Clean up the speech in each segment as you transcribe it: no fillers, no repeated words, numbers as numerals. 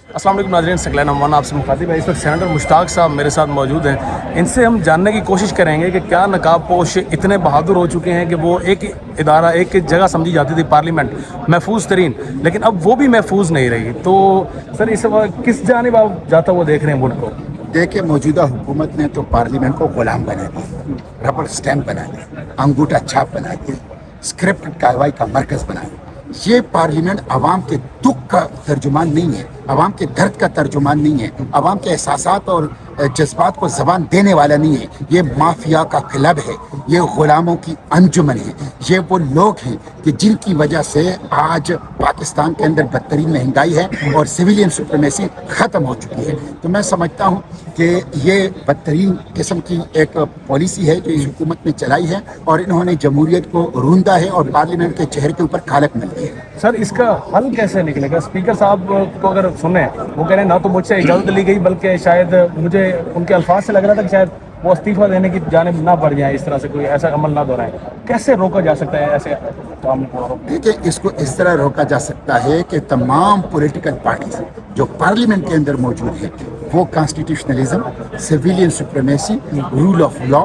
अस्सलाम वालेकुम नाज़रीन, सकलैन अमान आपसे मुखातिब है। इस वक्त सेनेटर मुश्ताक साहब मेरे साथ मौजूद हैं। इनसे हम जानने की कोशिश करेंगे कि क्या नकाब पोश इतने बहादुर हो चुके हैं कि वो एक इदारा एक जगह समझी जाती थी पार्लियामेंट महफूज तरीन, लेकिन अब वो भी महफूज नहीं रही। तो सर इस वक्त किस जानिब आप जाता हुआ देख रहे हैं मुल्क को? देखिए, मौजूदा हुकूमत ने तो पार्लियामेंट को गुलाम बना दिया, रबर स्टैम्प बना दिया, अंगूठा छाप बना दिया, स्क्रिप्ट कार्रवाई का मरकज बना दिया। ये पार्लियामेंट आवाम के दुख का तर्जुमान नहीं है, आवाम के दर्द का तर्जुमान नहीं है, आवाम के एहसासात और जज्बात को ज़बान देने वाला नहीं है। ये माफिया का क्लब है, ये गुलामों की अंजुमन है। ये वो लोग हैं कि जिनकी वजह से आज पाकिस्तान के अंदर बदतरीन महंगाई है और सिविलियन सुप्रीमेसी ख़त्म हो चुकी है। तो मैं समझता हूँ कि ये बदतरीन किस्म की एक पॉलिसी है जो इस हुकूमत ने चलाई है और इन्होंने जमहूरियत को रूंधा है और पार्लियामेंट के चेहरे के ऊपर खालक मिल गई है। सर इसका हल कैसे निकलेगा? स्पीकर साहब को अगर सुने, वो कह रहे हैं ना तो मुझसे इजाज़त ली गई, बल्कि शायद मुझे उनके अल्फाज से लग रहा था कि शायद वो इस्तीफा देने की जानिब ना बढ़ जाए, इस तरह से कोई ऐसा अमल ना दोहराएं। कैसे रोका जा सकता है ऐसे काम को? देखिए, इसको इस तरह रोका जा सकता है कि तमाम पॉलिटिकल पार्टीज जो पार्लियामेंट के अंदर मौजूद है वो constitutionalism, civilian supremacy, rule of law,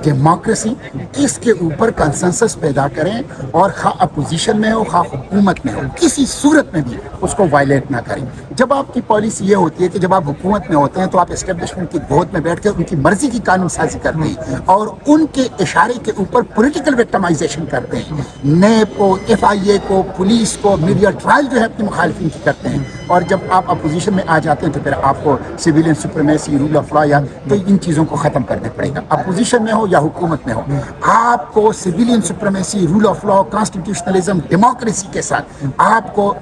democracy, इसके ऊपर कंसेंसस पैदा करें और खा अपोजिशन में हो खा हुकूमत में हो, किसी सूरत में भी उसको वायलेट ना करें। जब आपकी पॉलिसी ये होती है कि जब आप हुकूमत में होते हैं तो आप एस्टेब्लिशमेंट की गोद में बैठ कर उनकी मर्जी की कानून साजी करते हैं और उनके इशारे के ऊपर पॉलिटिकल विक्टिमाइजेशन करते हैं। नेब को, FIA को, पुलिस को, मीडिया ट्रायल जो है अपनी मुखालिफिन की करते हैं। और जब आप अपोजिशन में आ जाते हैं तो फिर आपको civilian supremacy, rule of law या तो इन चीज़ों को ख़त्म करना पड़ेगा। अपोजिशन में हो या हुकूमत में हो, आपको civilian supremacy, rule of law, constitutionalism, democracy के साथ आपको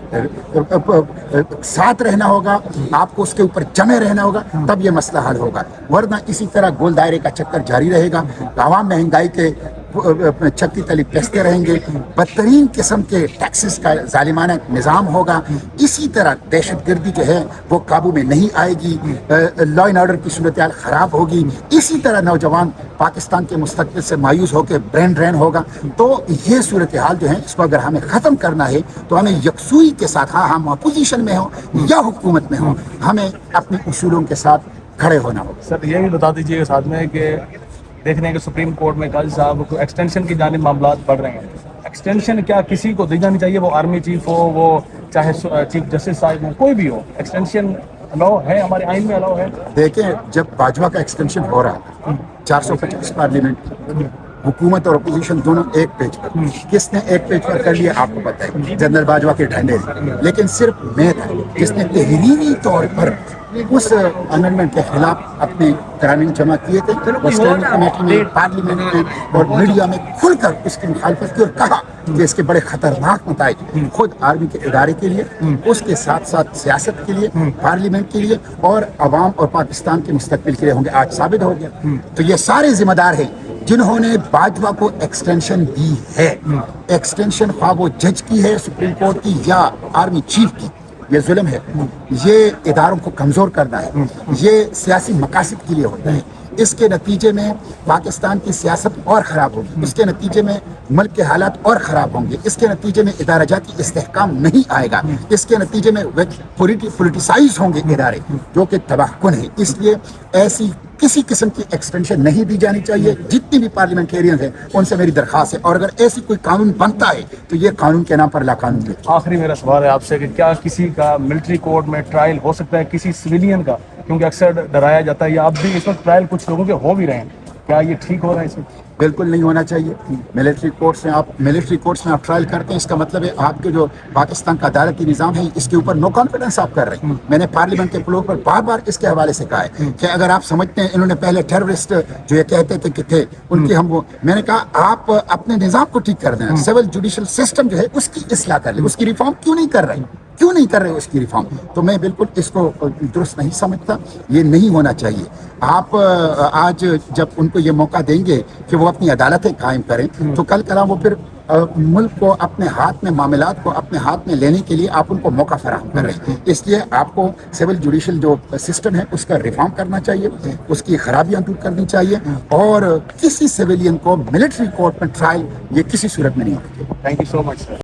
साथ रहना होगा, आपको उसके ऊपर जमे रहना होगा, तब ये मसला हल होगा। वरना इसी तरह गोल दायरे का चक्कर जारी रहेगा, आवाम महंगाई के छक्की तली पेसते रहेंगे, बदतरीन किस्म के टैक्सेस का जालिमाना निज़ाम होगा। इसी तरह दहशतगर्दी जो है वो काबू में नहीं आएगी, लॉ एंड ऑर्डर की सूरत हाल ख़राब होगी। इसी तरह नौजवान पाकिस्तान के मुस्तकबिल से मायूस होकर ब्रेन ड्रेन होगा। तो ये सूरत हाल जो है इसको अगर हमें ख़त्म करना है तो हमें यकसुई के साथ, हाँ हम अपोजिशन में हो या हुकूमत में हो, हमें अपने उसूलों के साथ खड़े होना होगा। सर ये भी बता दीजिए साथ में कि देख रहे हैं कि सुप्रीम कोर्ट में काजी साहब को एक्सटेंशन की जानिब मामला बढ़ रहे हैं। एक्सटेंशन क्या किसी को दी जानी चाहिए? वो आर्मी चीफ हो, वो चाहे चीफ जस्टिस साहब हो, कोई भी हो, एक्सटेंशन अलाउ है? हमारे आइन में अलाउ है? देखें, जब बाजवा का एक्सटेंशन हो रहा था 450 पार्लियामेंट, हुकूमत और अपोजिशन दोनों एक पेज पर, किसने एक पेज पर कर लिया आपको पता है, जनरल बाजवा के ढंडे। लेकिन सिर्फ मैं था जिसने तहरीरी तौर पर उस अमेंडमेंट के खिलाफ अपने तरामीम जमा किए थे और स्टैंडिंग कमेटी में, पार्लियामेंट में और मीडिया में खुलकर उसकी मुखालफत की और कहा कि इसके बड़े खतरनाक नताइज खुद आर्मी के इदारे के लिए, उसके साथ साथ सियासत के लिए, पार्लियामेंट के लिए और अवाम और पाकिस्तान के मुस्तकबिल के लिए होंगे। आज साबित हो गया। तो ये सारे जिम्मेदार हैं जिन्होंने बाजवा को एक्सटेंशन दी है। एक्सटेंशन ख्वाह वो जज की है सुप्रीम कोर्ट की या आर्मी चीफ की, ये जुल्म है। ये इदारों को कमज़ोर करना है, ये सियासी मकासद के लिए होता है। इसके नतीजे में पाकिस्तान की सियासत और ख़राब होगी, इसके नतीजे में मुल्क के हालात और ख़राब होंगे, इसके नतीजे में इदाराजाती इस्तेहकाम नहीं आएगा, इसके नतीजे में पोलिटिसाइज होंगे इदारे जो कि तबाहकुन है। इसलिए ऐसी किसी किस्म की एक्सटेंशन नहीं दी जानी चाहिए। जितनी भी पार्लियामेंटेरियंस हैं उनसे मेरी दरख्वास्त है, और अगर ऐसी कोई कानून बनता है तो ये कानून के नाम पर लाकानून है। आखिरी मेरा सवाल है आपसे कि क्या किसी का मिलिट्री कोर्ट में ट्रायल हो सकता है, किसी सिविलियन का? क्योंकि अक्सर डराया जाता है, या अब भी इस वक्त ट्रायल कुछ लोगों के हो भी रहे हैं, क्या ये ठीक हो रहा है इसमें? बिल्कुल नहीं होना चाहिए। मिलिट्री कोर्ट्स में आप ट्रायल करते हैं, इसका मतलब है आपके जो पाकिस्तान का अदालती निज़ाम है इसके ऊपर नो कॉन्फिडेंस आप कर रहे हैं। मैंने पार्लियामेंट के फ्लोर पर बार बार इसके हवाले से कहा है कि अगर आप समझते हैं इन्होंने पहले टेररिस्ट जो ये कहते थे कि थे उनकी मैंने कहा आप अपने निज़ाम को ठीक कर दें, सिविल जुडिशल सिस्टम जो है उसकी इस्लाह कर ले, उसकी रिफॉर्म क्यों नहीं कर रहे उसकी रिफॉर्म? तो मैं बिल्कुल इसको दुरुस्त नहीं समझता, ये नहीं होना चाहिए। आप आज जब उनको ये मौका देंगे कि वो अपनी अदालतें कायम करें तो कल कल वो फिर मुल्क को अपने हाथ में, मामलात को अपने हाथ में लेने के लिए आप उनको मौका फराहम कर रहे हैं। इसलिए आपको सिविल जुडिशल जो सिस्टम है उसका रिफॉर्म करना चाहिए, उसकी खराबियां दूर करनी चाहिए, और किसी सिविलियन को मिलिट्री कोर्ट में ट्रायल ये किसी सूरत में नहीं होना चाहिए। Thank you so much sir.